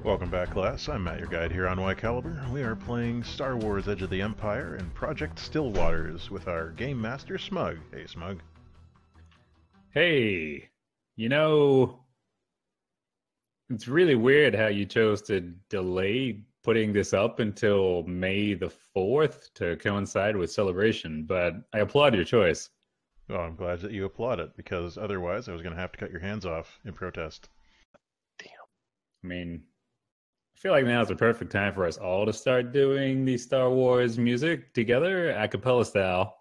Welcome back, class. I'm Matt, your guide here on Y-Caliber. We are playing Star Wars Edge of the Empire and Project Stillwaters with our Game Master, Smug. Hey, Smug. Hey, it's really weird how you chose to delay putting this up until May the 4th to coincide with Celebration, but I applaud your choice. Well, I'm glad that you applaud it, because otherwise I was going to have to cut your hands off in protest. Damn. I mean, I feel like now's the perfect time for us all to start doing the Star Wars music together, a cappella style.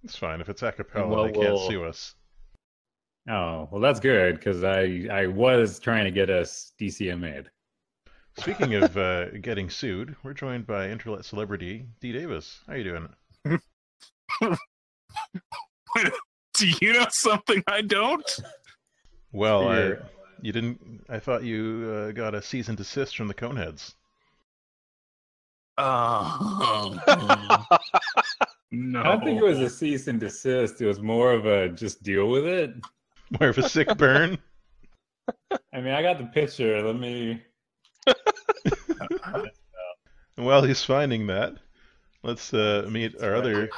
It's fine. If it's a cappella, they can't sue us. Oh, well, that's good, because I was trying to get us DCMA'd. Speaking of getting sued, we're joined by internet celebrity D. Davis. How you doing? Do you know something I don't? Well, you didn't. I thought you got a cease and desist from the Coneheads. No. I don't think it was a cease and desist. It was more of a just deal with it. More of a sick burn? I mean, I got the picture. Let me... While he's finding that, let's meet our other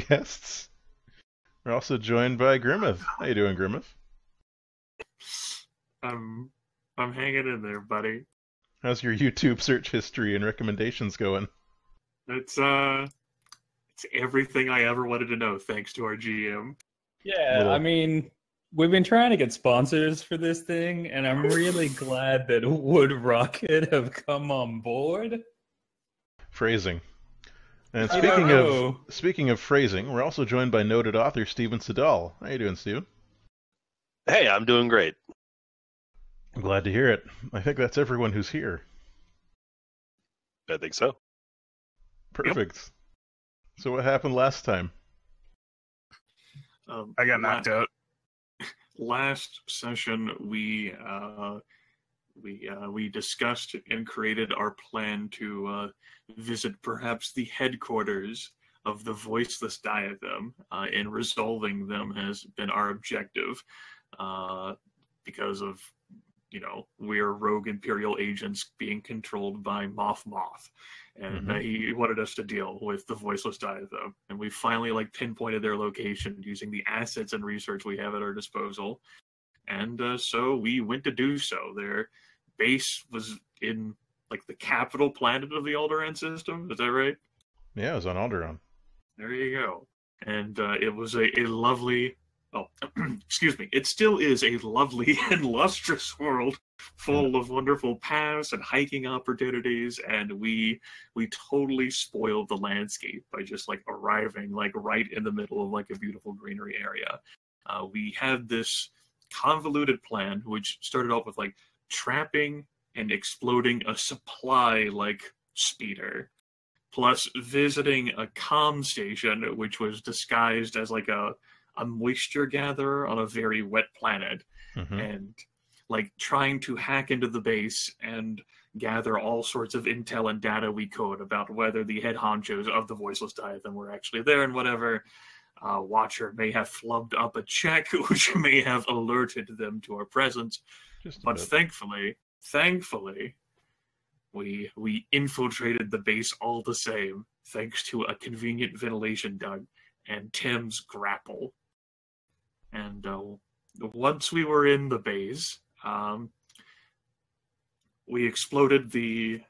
guests. We're also joined by Grimmeth. How you doing, Grimmeth? I'm hanging in there, buddy. How's your YouTube search history and recommendations going? It's everything I ever wanted to know, thanks to our GM. Yeah, I mean, we've been trying to get sponsors for this thing, and I'm really glad that Wood Rocket have come on board. Phrasing. And Oh. speaking of phrasing, we're also joined by noted author Steven Sedahl. How you doing, Steven? Hey, I'm doing great. I'm glad to hear it. I think that's everyone who's here. I think so. Perfect. Yep. So what happened last time? I got knocked out. Last session, we discussed and created our plan to visit perhaps the headquarters of the Voiceless Diadem, and resolving them has been our objective, because of, we're rogue Imperial agents being controlled by Moff, and he wanted us to deal with the Voiceless Diadem, and we finally pinpointed their location using the assets and research we have at our disposal. And so we went to do so. Their base was in, the capital planet of the Alderaan system. Is that right? Yeah, it was on Alderaan. There you go. And it was a lovely... Oh, excuse me. It still is a lovely and lustrous world full of wonderful paths and hiking opportunities, and we totally spoiled the landscape by just, arriving, right in the middle of, a beautiful greenery area. We had this convoluted plan, which started off with trapping and exploding a supply speeder, plus visiting a comm station which was disguised as a moisture gatherer on a very wet planet, and trying to hack into the base and gather all sorts of intel and data we could about whether the head honchos of the Voiceless Diadem were actually there and whatever. Watcher may have flubbed up a check, which may have alerted them to our presence. But thankfully, we infiltrated the base all the same, thanks to a convenient ventilation duct and Tim's grapple. And once we were in the base, we exploded the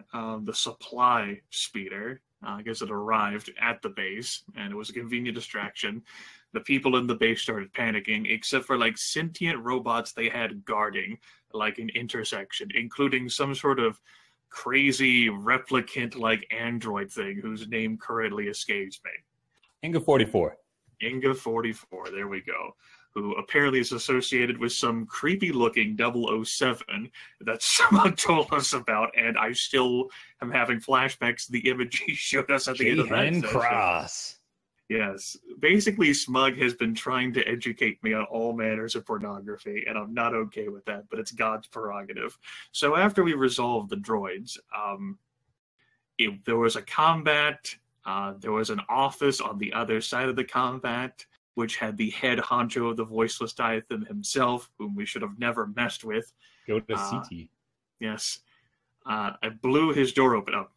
supply speeder. I guess it arrived at the base, and it was a convenient distraction. The people in the base started panicking, except for sentient robots they had guarding an intersection, including some sort of crazy replicant android thing whose name currently escapes me. Inga 44. Inga 44, there we go. Who apparently is associated with some creepy-looking 007 that someone told us about, and I still am having flashbacks to the image he showed us at the end of that session. Cross. Yes. Basically, Smug has been trying to educate me on all manners of pornography, and I'm not okay with that, but it's God's prerogative. So after we resolved the droids, there was a combat, there was an office on the other side of the combat, which had the head honcho of the Voiceless Diadem himself, whom we should have never messed with. Go to CT. Yes. I blew his door open. Oh,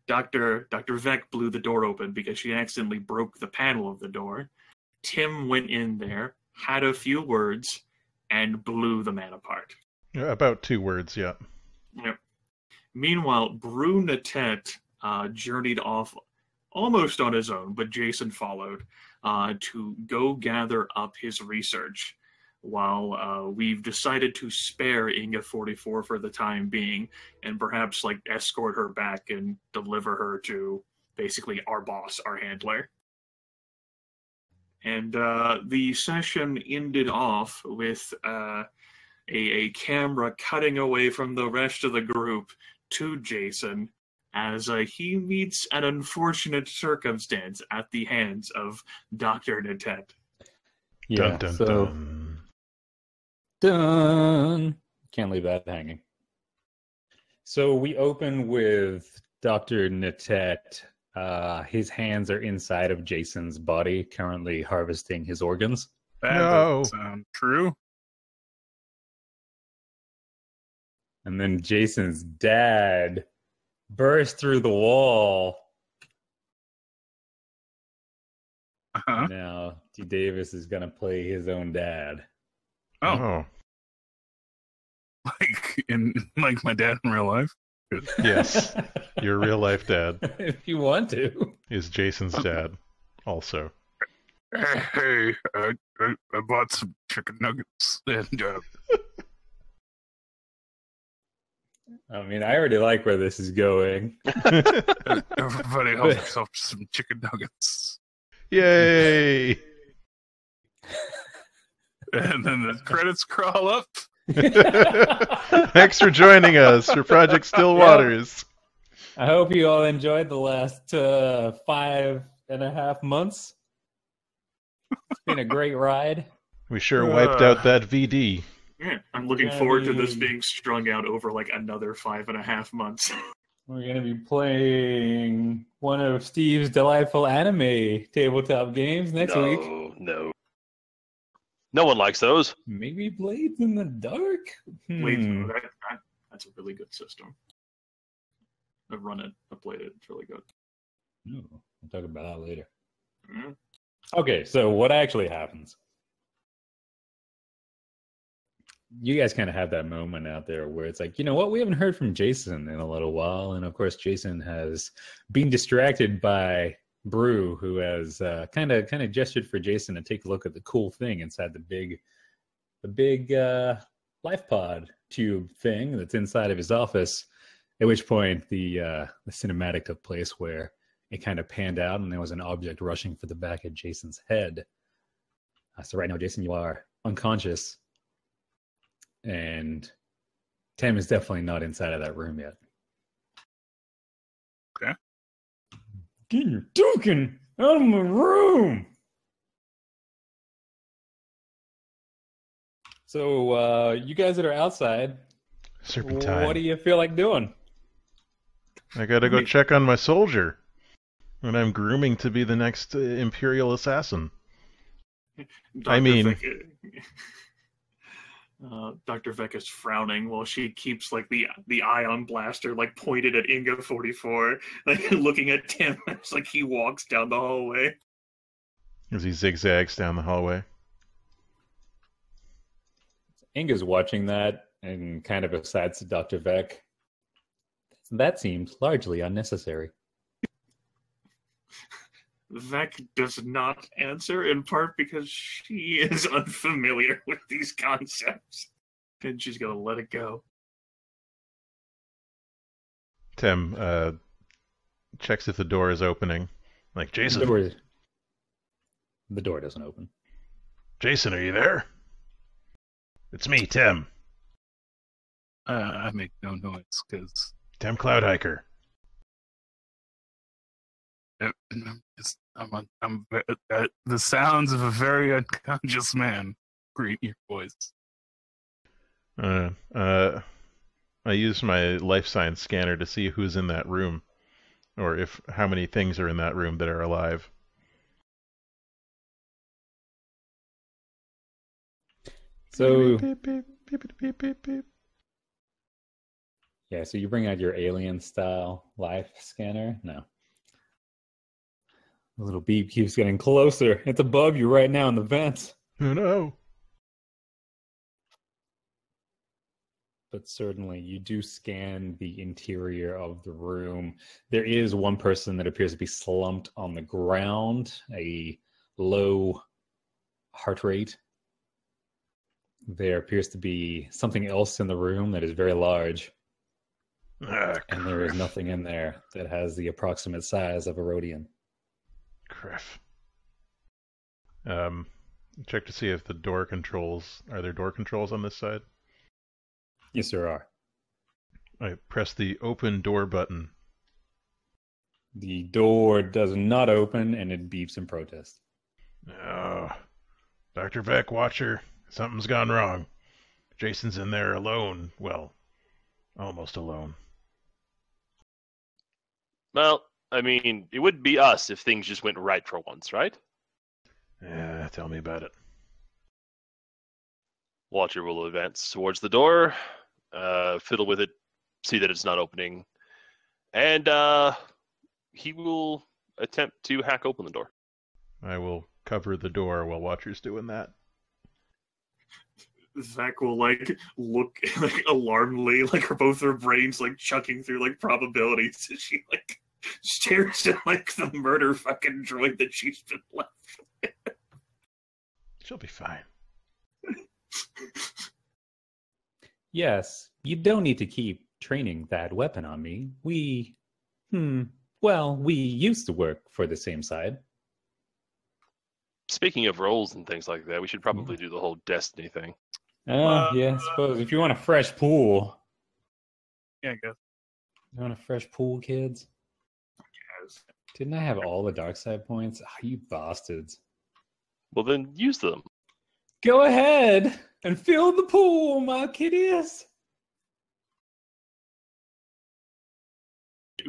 Dr. Vec blew the door open because she accidentally broke the panel of the door. Tim went in there, had a few words, and blew the man apart. About 2 words, yeah. Yep. Meanwhile, Brunetet journeyed off almost on his own, but Jason followed to go gather up his research. While we've decided to spare Inga 44 for the time being, and perhaps like escort her back and deliver her to basically our boss, our handler. And the session ended off with a camera cutting away from the rest of the group to Jason as he meets an unfortunate circumstance at the hands of Dr. Natet. Yeah, Dun, dun, so dun. done. Can't leave that hanging. So we open with Dr. Natet. His hands are inside of Jason's body, currently harvesting his organs. That No. doesn't sound true. And then Jason's dad burst through the wall. Uh-huh. Now, T. Davis is going to play his own dad. Oh, like my dad in real life. Yes. Your real life dad If you want to. is Jason's dad, also. Hey, I bought some chicken nuggets and I mean, I already like where this is going. everybody help yourself to some chicken nuggets. Yay! And then the credits crawl up. Thanks for joining us for Project Still Waters. I hope you all enjoyed the last 5.5 months. It's been a great ride. We sure wiped out that VD. Yeah, I'm looking forward to this being strung out over like another 5.5 months. We're going to be playing one of Steve's delightful anime tabletop games next week. No. No one likes those. Maybe Blades in the Dark? Wait, that's a really good system. I've run it. I played it. It's really good. Ooh, we'll talk about that later. Mhm. Okay, so what actually happens? You guys kind of have that moment out there where it's like, you know what? We haven't heard from Jason in a little while. And of course, Jason has been distracted by Brew, who has kind of gestured for Jason to take a look at the cool thing inside the big life pod tube thing that's inside of his office. At which point the cinematic took place where it kind of panned out and there was an object rushing for the back of Jason's head. So right now, Jason, you are unconscious. And Tim is definitely not inside of that room yet. Okay. Get your token out of my room! So, you guys that are outside, Serpentine. what do you feel like doing? I gotta go check on my soldier. And I'm grooming to be the next Imperial assassin. I mean... Dr. Vec is frowning while she keeps like the ion blaster like pointed at Inga 44, like looking at Tim as like he walks down the hallway. As he zigzags down the hallway. Inga's watching that and kind of asides to Dr. Vec. That seems largely unnecessary. Vec does not answer, in part because she is unfamiliar with these concepts. And she's gonna let it go. Tim checks if the door is opening. Like, Jason, The door doesn't open. Jason, are you there? It's me, Tim. I make no noise because Tim Cloudhiker. the sounds of a very unconscious man greet your voice. I use my life science scanner to see who's in that room, or how many things are in that room that are alive. So Beep, beep, beep, beep, beep, beep, beep. Yeah, so you bring out your alien-style life scanner? No. The little beep keeps getting closer. It's above you right now in the vents. Oh no. But certainly you do scan the interior of the room. There is one person that appears to be slumped on the ground, a low heart rate. There appears to be something else in the room that is very large. And there is nothing in there that has the approximate size of a Rhodian. Criff. Check to see if the door controls... Are there door controls on this side? Yes, there are. I press the open door button. The door does not open, and it beeps in protest. Oh, Dr. Vec, Watcher, something's gone wrong. Jason's in there alone. Well, almost alone. Well, I mean, it wouldn't be us if things just went right for once, right? Yeah, tell me about it. Watcher will advance towards the door, fiddle with it, see that it's not opening, and he will attempt to hack open the door. I will cover the door while Watcher's doing that. Zach will look alarmedly, both her brains chucking through probabilities as she stares at the murder fucking droid that she's been left. She'll be fine. Yes, you don't need to keep training that weapon on me. We used to work for the same side. Speaking of roles and things like that, we should probably do the whole Destiny thing. Yeah, I suppose. If you want a fresh pool. Yeah, I guess. You want a fresh pool, kids? Yes. Didn't I have all the dark side points? Oh, you bastards. Well, then use them. Go ahead and fill the pool, my kiddies.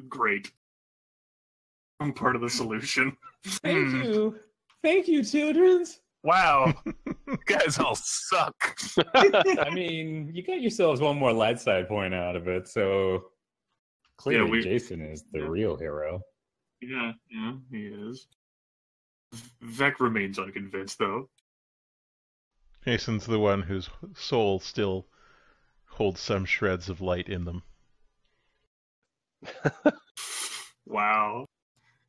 Great. I'm part of the solution. Thank you. Thank you, childrens. Wow. You guys all suck. I mean, you got yourselves one more light side point out of it, so clearly Jason is the real hero. Yeah, he is. Vec remains unconvinced, though. Jason's the one whose soul still holds some shreds of light in them. Wow.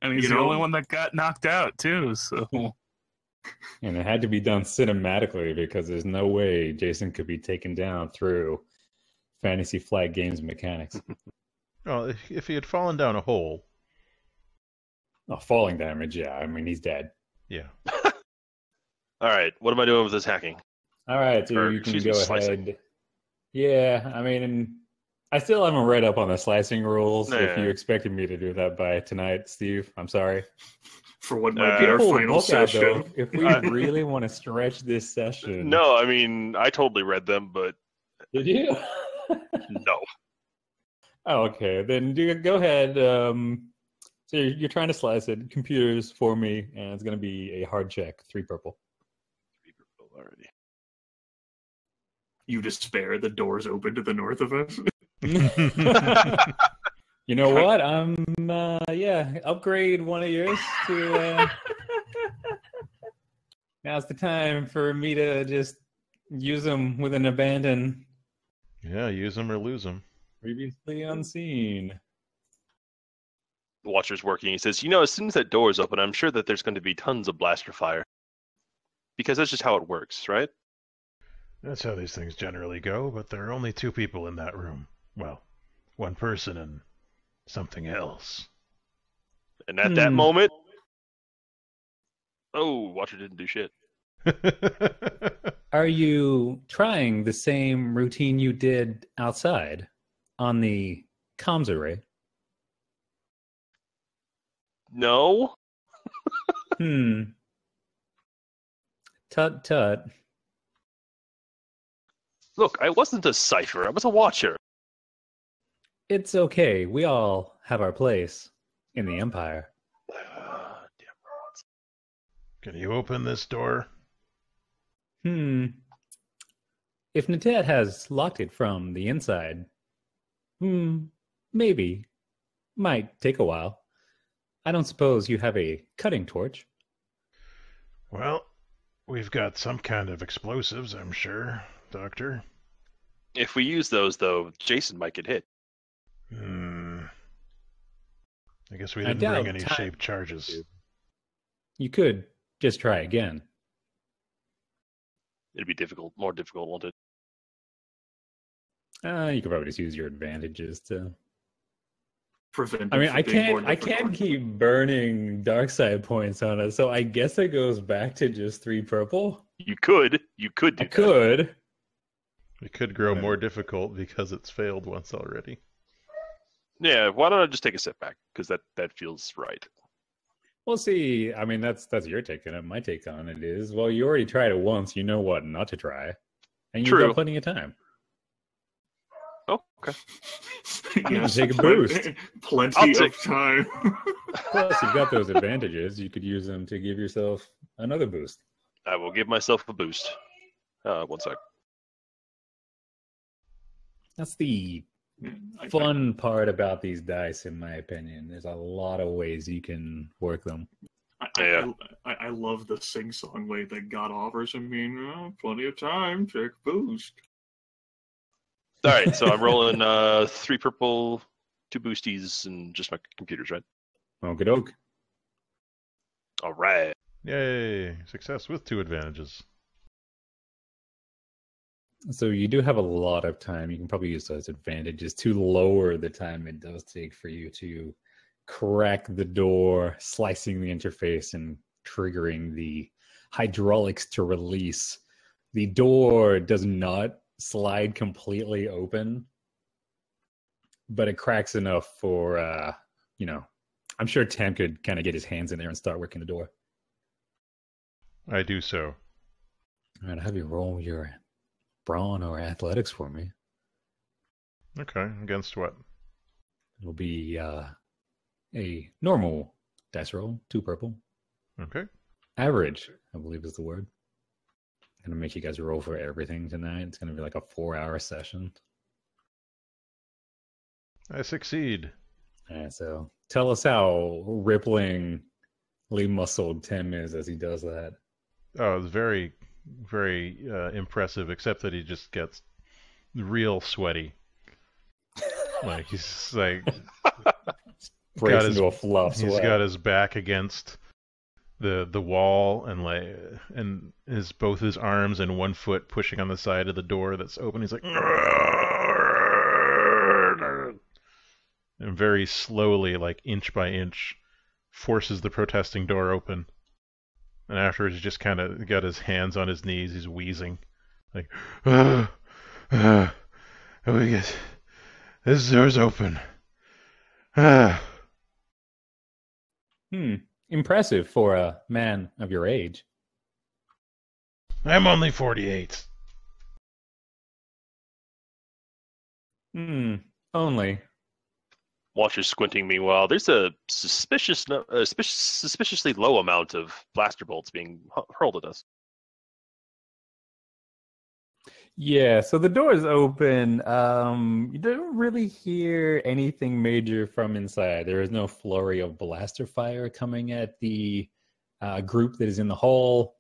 And he's the only one that got knocked out, too, so... And it had to be done cinematically because there's no way Jason could be taken down through Fantasy Flight Games mechanics. Well, if he had fallen down a hole... Oh, falling damage, yeah. I mean, he's dead. Yeah. All right, what am I doing with this hacking? All right, so you can go ahead. Yeah, I mean, I still haven't read up on the slicing rules. If you expected me to do that by tonight, Steve, I'm sorry. For what might be our final session. Though, if we really want to stretch this session. No, I mean, I totally read them, but... Did you? No. Oh, okay, then go ahead. So you're trying to slice it. Computers for me, and it's going to be a hard check. 3 purple. 3 purple already. You despair. The door's open to the north of us. You know what? Upgrade one of yours to... Now's the time for me to just use them with an abandon. Yeah, use them or lose them. Previously unseen. The Watcher's working. He says, as soon as that door is open, I'm sure that there's going to be tons of blaster fire. Because that's just how it works, right? That's how these things generally go, but there are only 2 people in that room. Well, 1 person and something else. And at that moment... Oh, Watcher didn't do shit. Are you trying the same routine you did outside on the comms array? No. Tut tut. Look, I wasn't a cipher. I was a Watcher. It's okay. We all have our place in the Empire. Can you open this door? If Natet has locked it from the inside, Maybe. Might take a while. I don't suppose you have a cutting torch? Well, we've got some kind of explosives, I'm sure, Doctor. If we use those, though, Jason might get hit. I guess we I didn't bring doubt any time- shaped charges. You could just try again. It'd be difficult, more difficult, won't it? You could probably just use your advantages to. Prevent. I mean, it from being more I can't difficult. keep burning dark side points on it, so I guess it goes back to just 3 purple. You could do I that. could. It could grow more difficult because it's failed once already. Yeah, why don't I just take a step back? Because that feels right. We'll see. I mean, that's your take on it. My take on it is, well, you already tried it once. You know what not to try, and you've True. got plenty of time. Oh, okay. Yes, Take a boost. Plenty I'll take- of time. Plus, you've got those advantages. You could use them to give yourself another boost. I will give myself a boost. 1 sec. That's the I- fun part about these dice, in my opinion. There's a lot of ways you can work them. I love the sing-song way that God offers. I mean, plenty of time. Take a boost. All right, so I'm rolling 3 purple, 2 boosties, and just my computers, right? Okie doke. All right. Yay! Success with 2 advantages. So you do have a lot of time. You can probably use those advantages to lower the time it does take for you to crack the door, slicing the interface, and triggering the hydraulics to release. The door does not slide completely open, but it cracks enough for, I'm sure Tam could kind of get his hands in there and start working the door. I do so. All right, I'll have you roll your brawn or athletics for me. Okay, against what? It'll be a normal dice roll, 2 purple. Okay. Average, I believe is the word. I'm gonna make you guys roll for everything tonight. It's gonna be like a 4-hour session. I succeed. All right, so tell us how ripplingly muscled Tim is as he does that. Oh, it's very, very impressive, except that he just gets real sweaty. Like, he's just, like, Breaks his- into a fluff he's sweat. got his back against the wall, and both his arms and 1 foot pushing on the side of the door that's open. He's like, and very slowly, like inch by inch, forces the protesting door open. And afterwards, he just kind of got his hands on his knees. He's wheezing, like, we get this door's open. Impressive for a man of your age. I'm only 48. Only. Watcher's squinting meanwhile. There's a suspiciously low amount of blaster bolts being hurled at us. Yeah, so the door is open. You don't really hear anything major from inside. There is no flurry of blaster fire coming at the group that is in the hall.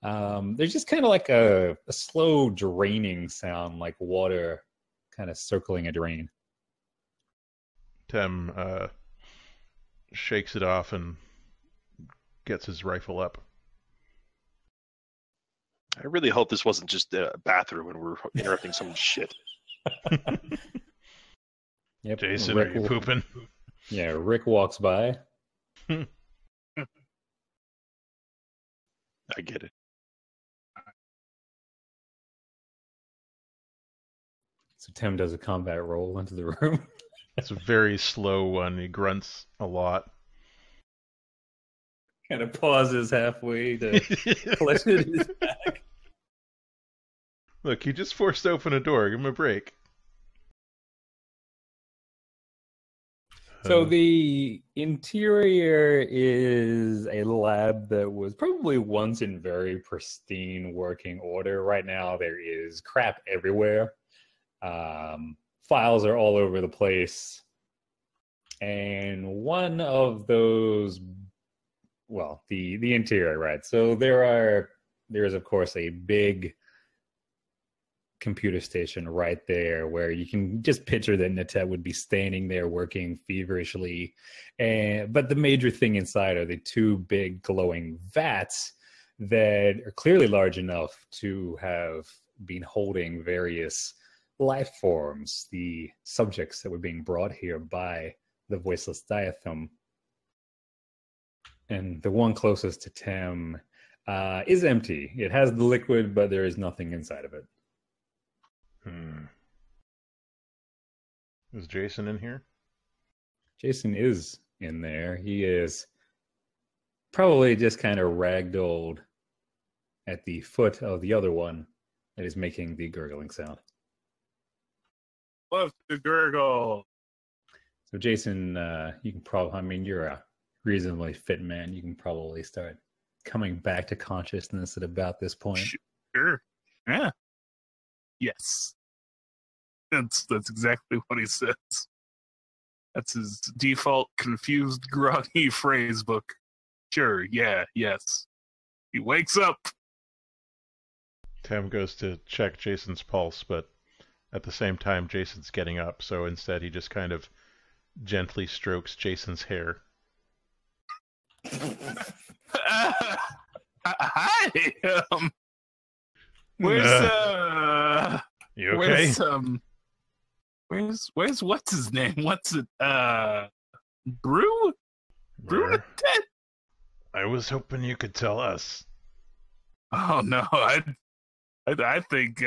There's just kind of like a slow draining sound, like water kind of circling a drain. Tem shakes it off and gets his rifle up. I really hope this wasn't just a bathroom and we're interrupting some shit. Yep. Jason, Rick are you pooping? Yeah, Rick walks by. I get it. So Tim does a combat roll into the room. It's a very slow one. He grunts a lot. Kind of pauses halfway to clutch it in his back. Look, he just forced open a door. Give him a break. So the interior is a lab that was probably once in very pristine working order. Right now there is crap everywhere. files are all over the place. And one of those, well, the interior, right? So there is, of course, a big computer station right there where you can just picture that Natet would be standing there working feverishly. But the major thing inside are the two big glowing vats that are clearly large enough to have been holding various life forms, the subjects that were being brought here by the voiceless diathom. And the one closest to Tem is empty. It has the liquid, but there is nothing inside of it. Is Jason in here? Jason is in there. He is probably just kind of ragdolled at the foot of the other one that is making the gurgling sound. Love to gurgle. So Jason, you can probably, I mean, you're a reasonably fit man. You can probably start coming back to consciousness at about this point. Sure. Yeah. Yes. That's exactly what he says. That's his default confused, groggy phrase book. Sure, yeah, yes. He wakes up. Tem goes to check Jason's pulse, but at the same time, Jason's getting up, so instead he just kind of gently strokes Jason's hair. Hi. Where's You okay? Where's what's his name? What's it? Brew? Where? I was hoping you could tell us. Oh no, I think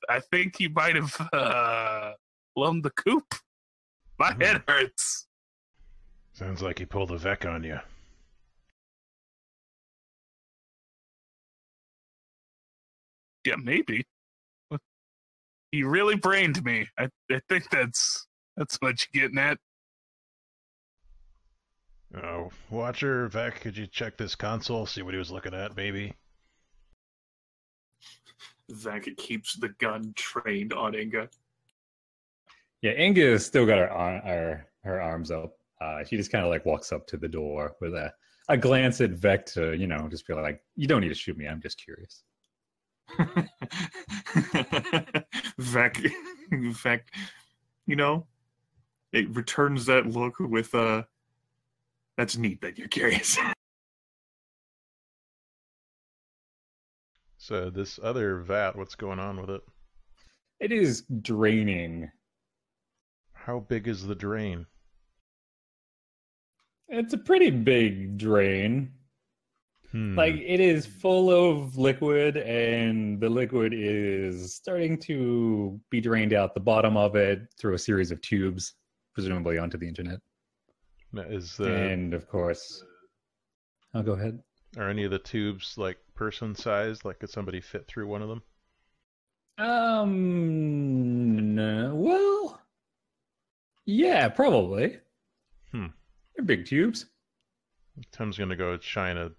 I think he might have blown the coop. My head hurts. Sounds like he pulled a VEC on you. Yeah, maybe. He really brained me. I think that's what you're getting at. Oh, Watcher, VEC, could you check this console, see what he was looking at, maybe? Zach keeps the gun trained on Inga. Yeah, Inga has still got her arms up. She just kind of like walks up to the door with a glance at Vec to, just be like, you don't need to shoot me. I'm just curious. Vec, it returns that look with that's neat that you're curious. So this other vat, what's going on with it? It is draining. How big is the drain? It's a pretty big drain. Like, it is full of liquid, and the liquid is starting to be drained out the bottom of it through a series of tubes, presumably onto the internet. And, of course... I'll go ahead. Are any of the tubes, like, person-sized? Like, could somebody fit through one of them? No. Well... Yeah, probably. They're big tubes. Tim's going to go shine a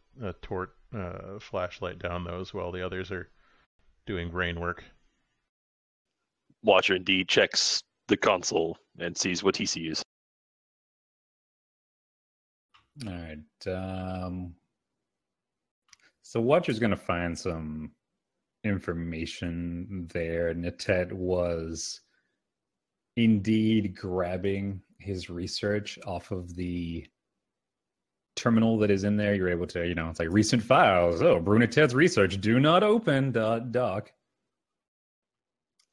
flashlight down those while the others are doing brain work. Watcher indeed checks the console and sees what he sees. All right. So Watcher's going to find some information there. Natet was indeed grabbing his research off of the terminal that is in there. You're able to, it's like recent files. Oh, Brunetet's research. Do not open. Doc.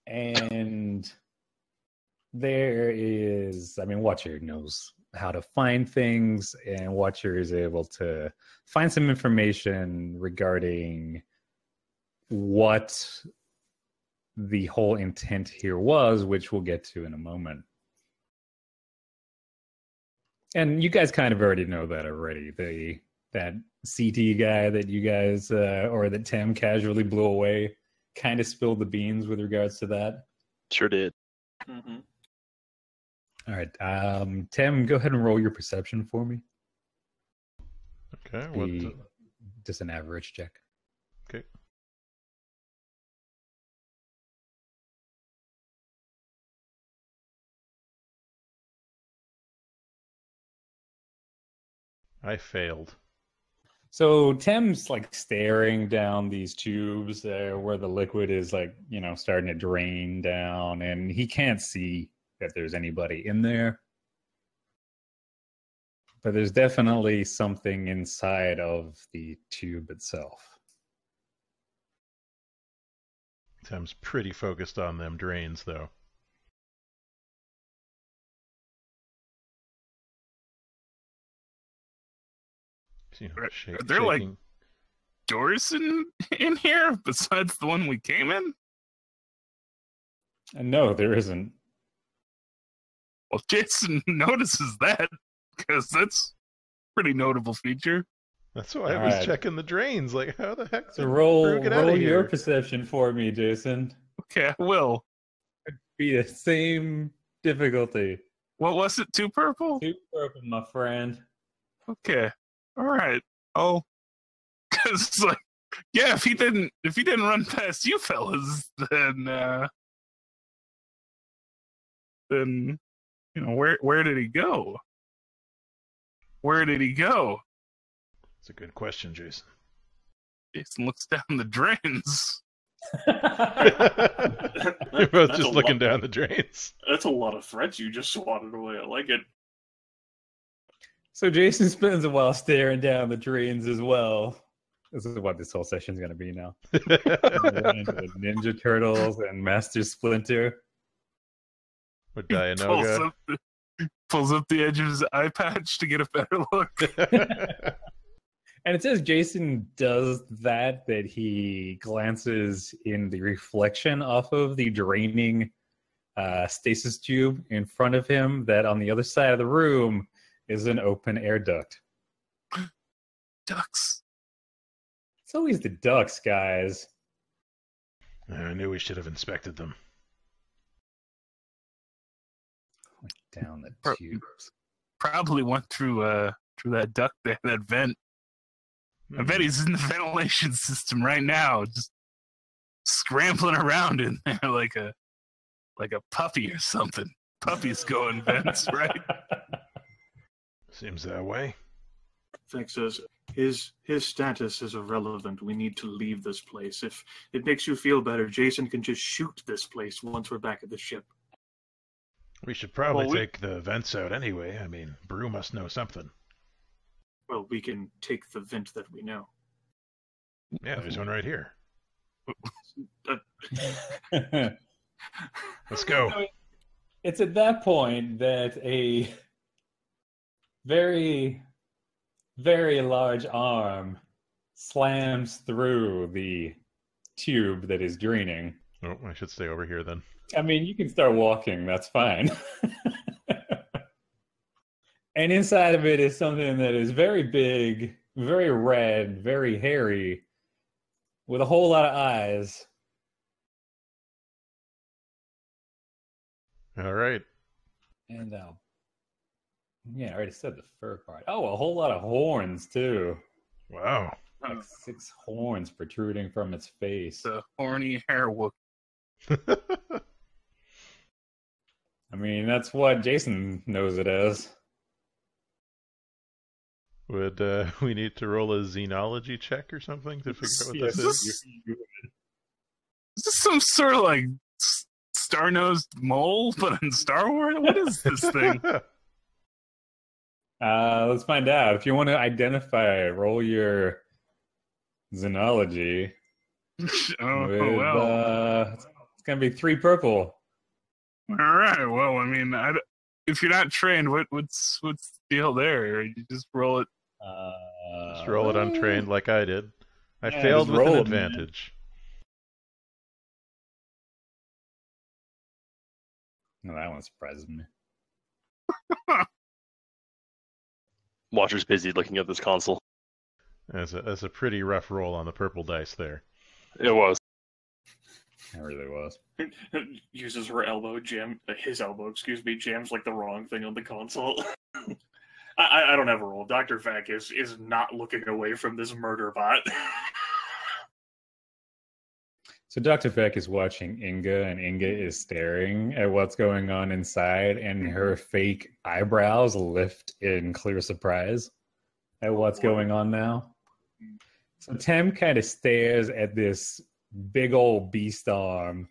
And there is, Watcher knows how to find things, and Watcher is able to find some information regarding what the whole intent here was, which we'll get to in a moment. And you guys kind of already know that already. That CT guy that you guys, or that Tem casually blew away, kind of spilled the beans with regards to that. Sure did. Mm-hmm. All right. Tem, go ahead and roll your perception for me. Okay. Just an average check. Okay. I failed. So Tim's like staring down these tubes where the liquid is like, starting to drain down, and he can't see that there's anybody in there. But there's definitely something inside of the tube itself. Tim's pretty focused on them drains, though. Are there like doors in here besides the one we came in? No, there isn't. Well, Jason notices that because that's a pretty notable feature. That's why I was checking the drains. Like, how the heck? So roll your perception for me, Jason. Okay, I will. It'd be the same difficulty. What was it? 2 purple? 2 purple, my friend. Okay. All right. Oh, because like, yeah, if he didn't run past you fellas, then where did he go? Where did he go? It's a good question, Jason. Jason looks down the drains. You're both just looking down the drains. That's a lot of threats you just swatted away. I like it. So Jason spends a while staring down the drains as well. This is what this whole session's going to be now. The Ninja Turtles and Master Splinter. With Dianoga. Pulls up the edge of his eye patch to get a better look. And it says Jason does that he glances in the reflection off of the draining stasis tube in front of him, that on the other side of the room is an open air duct. Ducks. It's always the ducks, guys. I knew we should have inspected them. Down the tubes. Probably went through that duct there, that vent. I bet he's in the ventilation system right now, just scrambling around in there like a puppy or something. Puppies go in vents, right? Seems that way. Feck says his status is irrelevant. We need to leave this place. If it makes you feel better, Jason can just shoot this place once we're back at the ship. We should probably take the vents out anyway. I mean, Brew must know something. Well, we can take the vent that we know. Yeah, there's one right here. Let's go. It's at that point that a very, very large arm slams through the tube that is draining. Oh, I should stay over here then. I mean, you can start walking. That's fine. And inside of it is something that is very big, very red, very hairy, with a whole lot of eyes. All right. And, yeah, I already said the fur part. Oh, a whole lot of horns, too. Wow. Like 6 horns protruding from its face. The horny hair whoop. I mean, that's what Jason knows it as. Would we need to roll a xenology check or something to figure out what this is? Is this some sort of like star-nosed mole, but in Star Wars? What is this thing? Let's find out. If you want to identify, roll your xenology. Well. It's going to be 3 purple. All right. Well, I mean, if you're not trained, what's the deal there? You just roll it. Just roll it untrained like I did. I Yeah, failed just with an roll it, advantage. No, that one surprises me. Watcher's busy looking at this console. That's a pretty rough roll on the purple dice there. It was. It really was. Uses her elbow, his elbow, jams like the wrong thing on the console. I don't have a roll. Dr. Feck is not looking away from this murder bot. So Dr. Feck is watching Inga, and Inga is staring at what's going on inside, and her fake eyebrows lift in clear surprise at what's going on now. So Tim kind of stares at this big old beast arm.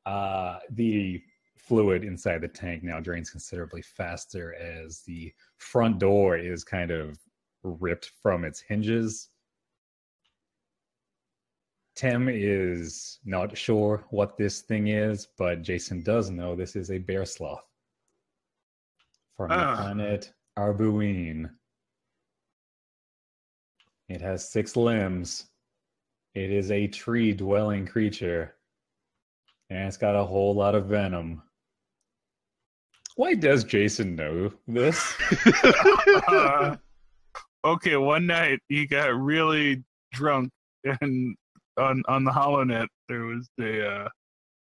The fluid inside the tank now drains considerably faster as the front door is kind of ripped from its hinges. Tim is not sure what this thing is, but Jason does know this is a bear sloth from the planet Arbuine. It has 6 limbs. It is a tree-dwelling creature. And it's got a whole lot of venom. Why does Jason know this? Okay, one night he got really drunk, and on the HoloNet there was a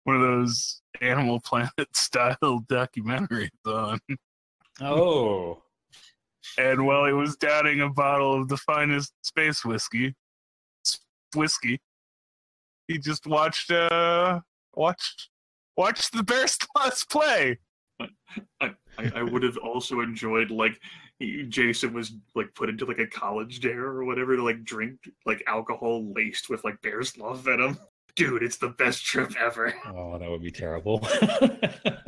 one of those Animal Planet style documentaries on. Oh. And while he was downing a bottle of the finest space whiskey, he just watched the bear sloths play. I would have also enjoyed, like, Jason was like put into like a college dare or whatever to like drink like alcohol laced with like bear sloth venom. Dude, it's the best trip ever. Oh, that would be terrible.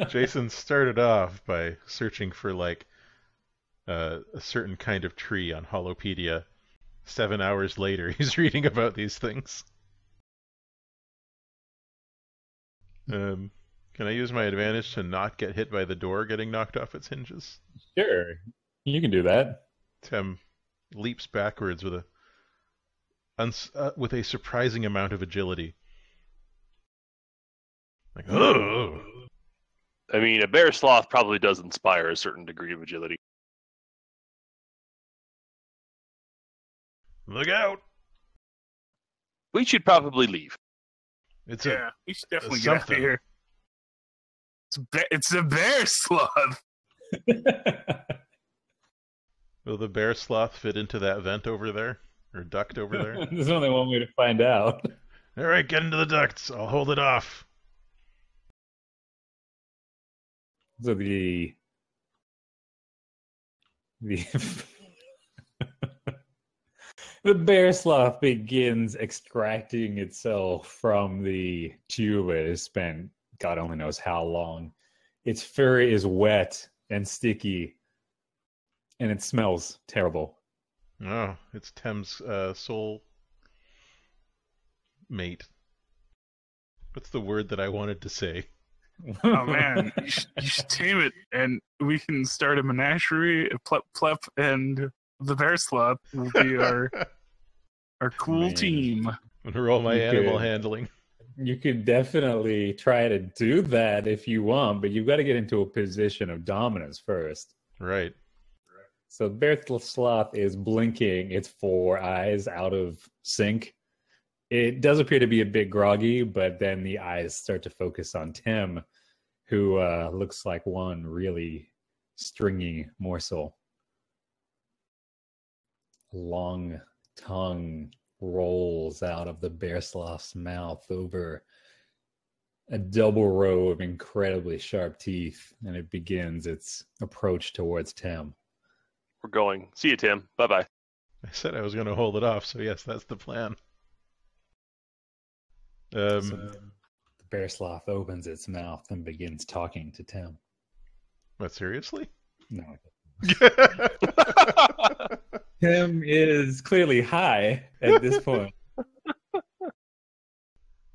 Jason started off by searching for like a certain kind of tree on Holopedia. 7 hours later, he's reading about these things. Can I use my advantage to not get hit by the door getting knocked off its hinges? Sure, you can do that. Tim leaps backwards with a surprising amount of agility. Like, oh! I mean, a bear sloth probably does inspire a certain degree of agility. Look out! We should probably leave. We should definitely get out of something. here. It's a bear sloth. Will the bear sloth fit into that vent over there? Or duct over there? There's only one way to find out. Alright, get into the ducts. I'll hold it off. So the bear sloth begins extracting itself from the tube it has spent God only knows how long. Its fur is wet and sticky, and it smells terrible. Oh, it's Tem's soul mate. What's the word that I wanted to say? Oh man, you should tame it, and we can start a menagerie. Plep and the bear sloth will be our cool team. I'm gonna roll my animal handling. You could definitely try to do that if you want, but you've got to get into a position of dominance first. Right. So bear sloth is blinking its 4 eyes out of sync. It does appear to be a bit groggy, but then the eyes start to focus on Tim, who looks like one really stringy morsel. A long tongue rolls out of the bear sloth's mouth over a double row of incredibly sharp teeth, and it begins its approach towards Tim. We're going. See you, Tim. Bye-bye. I said I was going to hold it off, so yes, that's the plan. So the bear sloth opens its mouth and begins talking to Tim. What, seriously? No. Tim is clearly high at this point.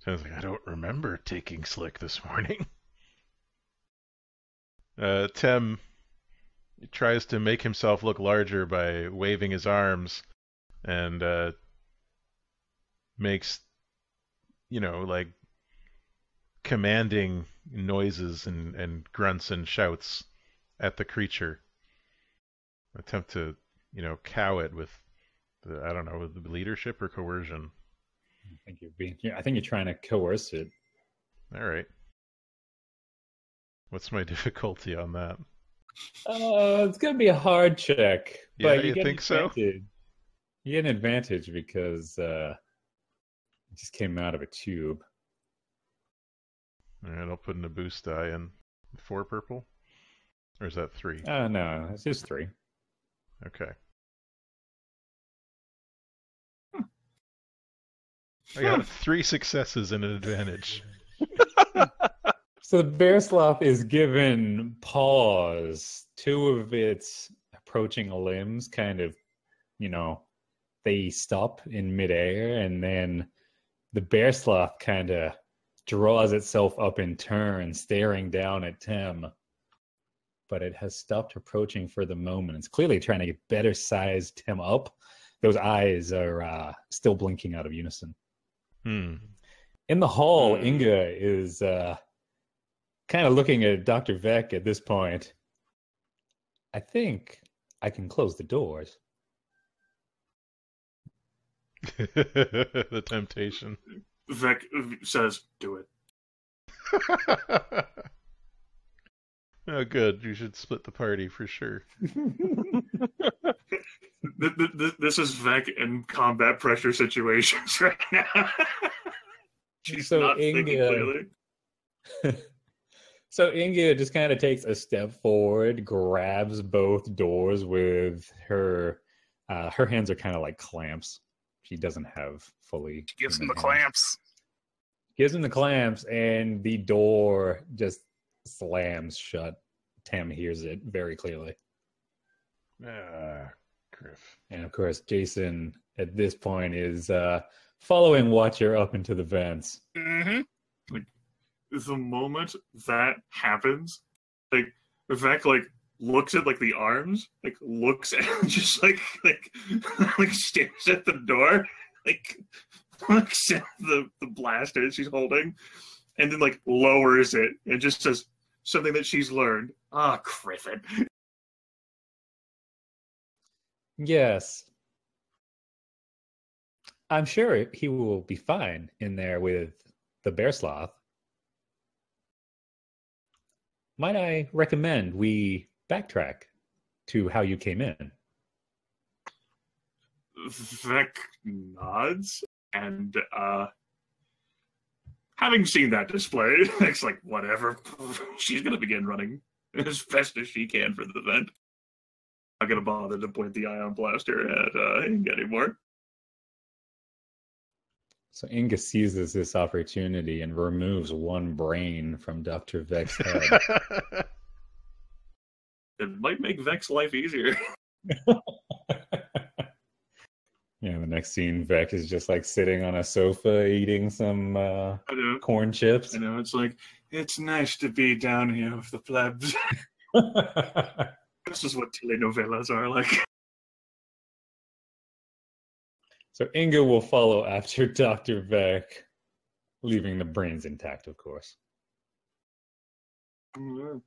Sounds like I don't remember taking Slick this morning. Tim tries to make himself look larger by waving his arms and makes, like commanding noises and grunts and shouts at the creature. Attempt to, cow it with with the leadership or coercion. I think you're trying to coerce it. All right. What's my difficulty on that? It's gonna be a hard check. Yeah, but you think so? You get an advantage because it just came out of a tube. All right, I'll put in a boost die in 4 purple. Or is that 3? No, it's just 3. Okay. I got 3 successes and an advantage. So the bear sloth is given pause. 2 of its approaching limbs kind of, they stop in midair, and then the bear sloth kind of draws itself up in turn, staring down at Tim. But it has stopped approaching for the moment. It's clearly trying to get better size Tim up. Those eyes are still blinking out of unison. In the hall, Inga is kind of looking at Dr. Vec at this point. I think I can close the doors. The temptation. Vec says, "Do it." Oh, good. You should split the party for sure. This is Vec in combat pressure situations right now. She's So not thinking clearly. So Inga just kind of takes a step forward, grabs both doors with her. Her hands are kind of like clamps. She doesn't have fully. She gives him human the hands. clamps. Gives him the clamps, and the door just slams shut. Tim hears it very clearly. Griff. And of course, Jason at this point is following Watcher up into the vents. Mm-hmm. The moment that happens, like Vec looks at the arms, looks at just like stares at the door, looks at the blaster she's holding, and then lowers it and just says something that she's learned. Ah, Griffin. Yes. I'm sure he will be fine in there with the bear sloth. Might I recommend we backtrack to how you came in? Vec nods, and having seen that display, it's whatever. She's gonna begin running as fast as she can for the vent. Not gonna bother to point the ion blaster at Inga anymore. So Inga seizes this opportunity and removes one brain from Dr. Vec's head. It might make Vec's life easier. Yeah, the next scene, Vec is just sitting on a sofa eating some corn chips. I know, it's nice to be down here with the plebs. This is what telenovelas are like. So Inga will follow after Dr. Vec, leaving the brains intact, of course. Mm-hmm.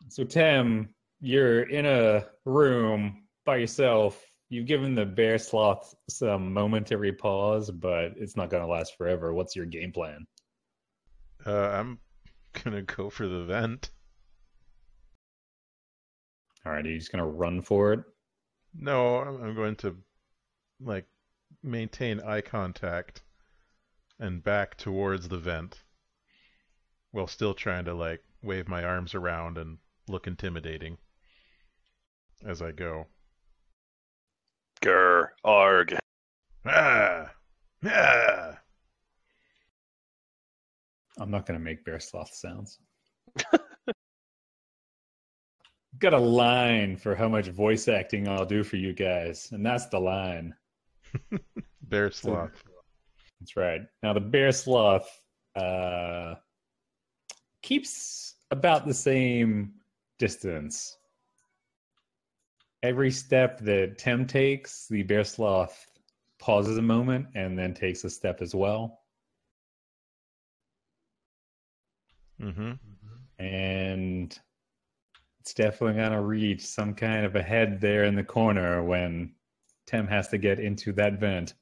So Tim, you're in a room by yourself. You've given the bear sloth some momentary pause, but it's not going to last forever. What's your game plan? I'm gonna go for the vent. All right, are you just going to run for it? No, I'm going to maintain eye contact and back towards the vent while still trying to wave my arms around and look intimidating as I go. Grr, arg. Ah! Ah! I'm not going to make bear sloth sounds. Got a line for how much voice acting I'll do for you guys, and that's the line. Bear sloth. That's right. Now the bear sloth keeps about the same distance. Every step that Tim takes, the bear sloth pauses a moment and then takes a step as well. Mm-hmm. And it's definitely going to reach some kind of a head there in the corner when Tim has to get into that vent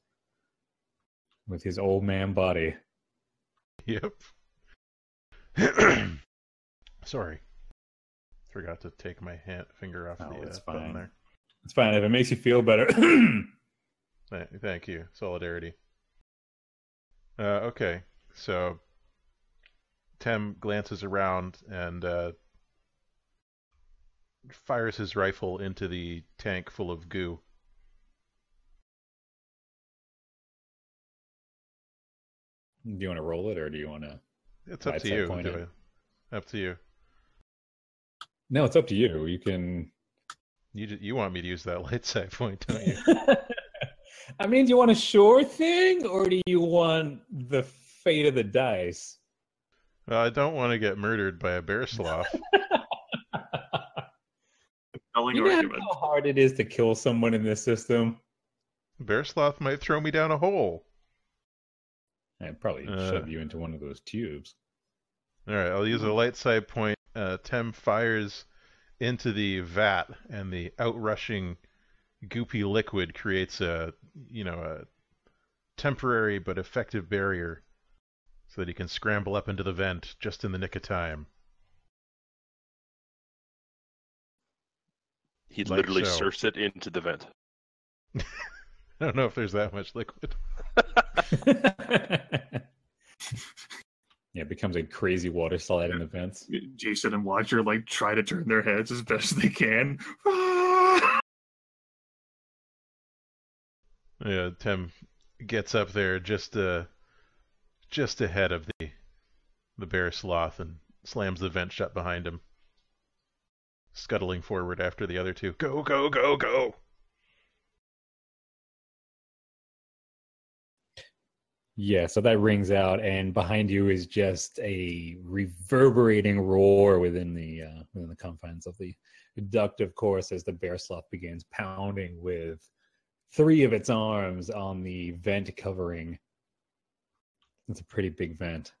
with his old man body. Yep. Sorry. Forgot to take my finger off It's the button fine. there. It's fine if it makes you feel better. Thank you. Solidarity. Okay, so Tim glances around and fires his rifle into the tank full of goo. Do you want to roll it, or do you want to? It's up Light to side you. point it. Up to you. No, it's up to you. You can. You want me to use that light side point, don't you? I mean, do you want a sure thing, or do you want the fate of the dice? Well, I don't want to get murdered by a bear sloth. Compelling You know argument. how hard it is to kill someone in this system? Bear sloth might throw me down a hole. I'd probably shove you into one of those tubes. All right, I'll use a light side point. Tem fires into the vat, and the outrushing goopy liquid creates a temporary but effective barrier so that he can scramble up into the vent just in the nick of time. He Like literally so. surfs it into the vent. I don't know if there's that much liquid. Yeah, it becomes a crazy water slide in the vents. Jason and Watcher like try to turn their heads as best they can. Ah! Yeah, Tem gets up there just ahead of the bear sloth and slams the vent shut behind him, scuttling forward after the other two. Go, go, go, go! Yeah, so that rings out, and behind you is just a reverberating roar within the confines of the duct, of course, as the bear sloth begins pounding with 3 of its arms on the vent covering. It's a pretty big vent.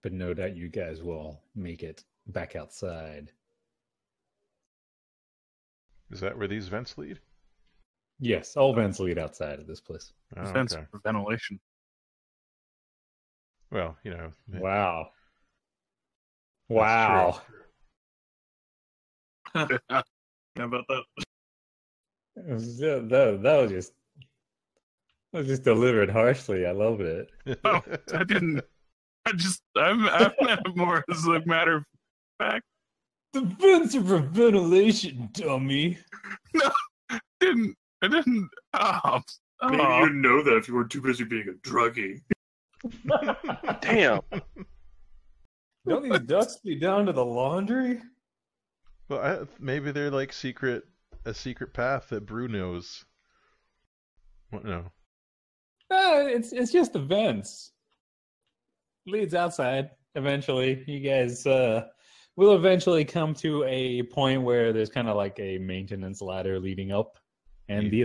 But no doubt you guys will make it back outside. Is that where these vents lead? Yes, all vents lead outside of this place. Oh, Vents okay. for ventilation. Well, Wow. That's Wow. How about that? That was just delivered harshly. I love it. Oh, I didn't. I meant it more as a matter of fact. The vents are for ventilation, dummy. No, I didn't. Maybe you'd know that if you weren't too busy being a druggie. Damn. Don't these ducks be down to the laundry? Well, maybe they're like a secret path that Brew knows. What? No. It's just the vents. Leads outside. Eventually, you guys will eventually come to a point where there's kind of like a maintenance ladder leading up, and the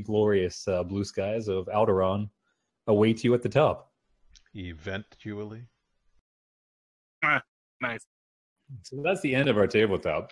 glorious blue skies of Alderaan await you at the top. Eventually. Nice. So that's the end of our tabletop.